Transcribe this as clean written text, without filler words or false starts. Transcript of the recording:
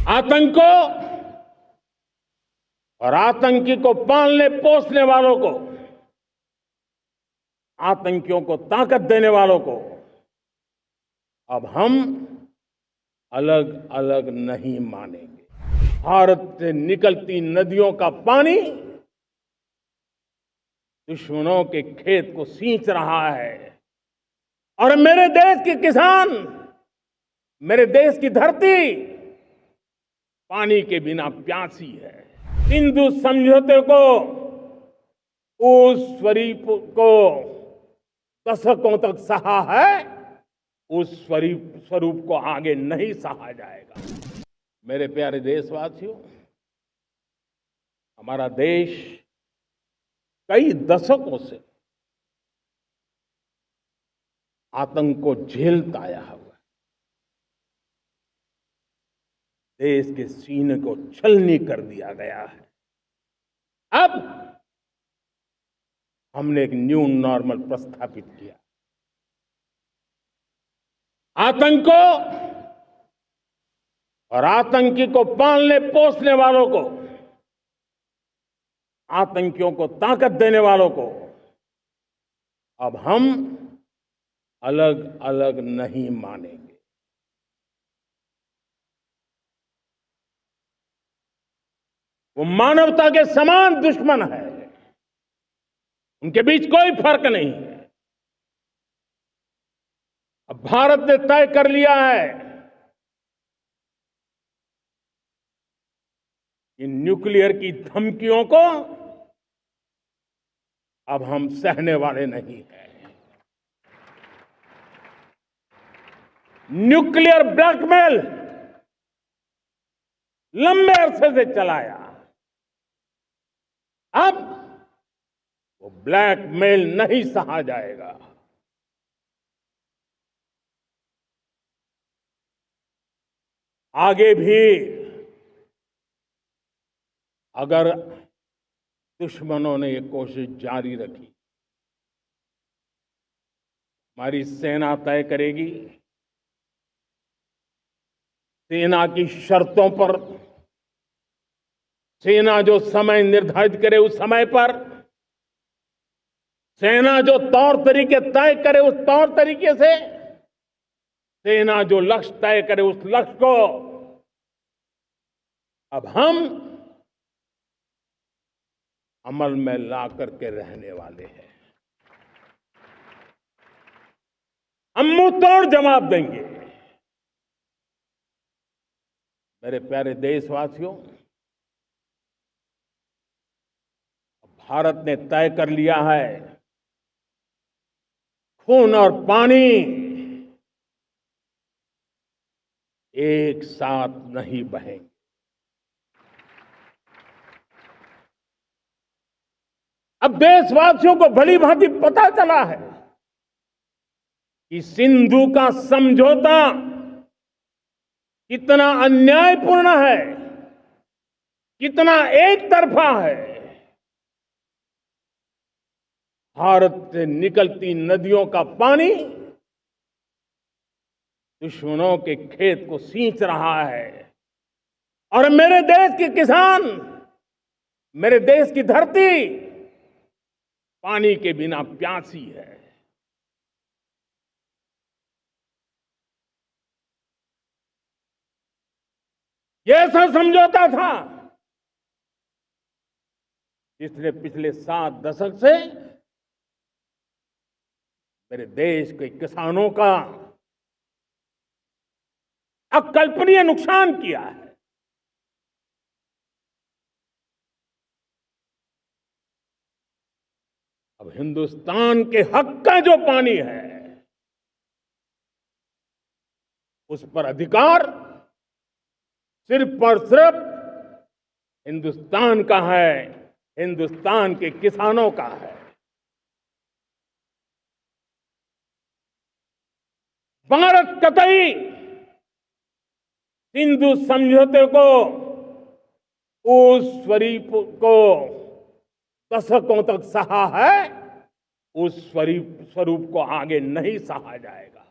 आतंकों और आतंकी को पालने पोसने वालों को, आतंकियों को ताकत देने वालों को अब हम अलग अलग नहीं मानेंगे। भारत से निकलती नदियों का पानी दुश्मनों के खेत को सींच रहा है और मेरे देश के किसान, मेरे देश की धरती पानी के बिना प्यासी है। सिंधु समझौते को, उस स्वरूप को दशकों तक सहा है, उस स्वरूप को आगे नहीं सहा जाएगा। मेरे प्यारे देशवासियों, हमारा देश कई दशकों से आतंक को झेलता आया हुआ है। देश के सीने को छलनी कर दिया गया है। अब हमने एक न्यू नॉर्मल प्रस्थापित किया। आतंकों और आतंकी को पालने पोसने वालों को, आतंकियों को ताकत देने वालों को अब हम अलग अलग नहीं मानेंगे। वो मानवता के समान दुश्मन है, उनके बीच कोई फर्क नहीं है। अब भारत ने तय कर लिया है कि न्यूक्लियर की धमकियों को अब हम सहने वाले नहीं हैं। न्यूक्लियर ब्लैकमेल लंबे अरसे से चलाया, अब वो ब्लैकमेल नहीं सहा जाएगा। आगे भी अगर दुश्मनों ने ये कोशिश जारी रखी, हमारी सेना तय करेगी, सेना की शर्तों पर, सेना जो समय निर्धारित करे उस समय पर, सेना जो तौर तरीके तय करे उस तौर तरीके से, सेना जो लक्ष्य तय करे उस लक्ष्य को अब हम अमल में ला करके रहने वाले हैं। हम मुंह तोड़ जवाब देंगे। मेरे प्यारे देशवासियों, भारत ने तय कर लिया है, खून और पानी एक साथ नहीं बहेंगे। अब देशवासियों को भली भांति पता चला है कि सिंधु का समझौता कितना अन्यायपूर्ण है, कितना एक तरफा है। भारत से निकलती नदियों का पानी दुश्मनों के खेत को सींच रहा है और मेरे देश के किसान, मेरे देश की धरती पानी के बिना प्यासी है। ये ऐसा समझौता था जिसने पिछले 7 दशक से मेरे देश के किसानों का अकल्पनीय नुकसान किया है। अब हिंदुस्तान के हक का जो पानी है उस पर अधिकार सिर्फ और सिर्फ हिंदुस्तान का है, हिंदुस्तान के किसानों का है। भारत कतई सिंधु समझौते को, उस स्वरूप को दशकों तक सहा है, उस स्वरूप को आगे नहीं सहा जाएगा।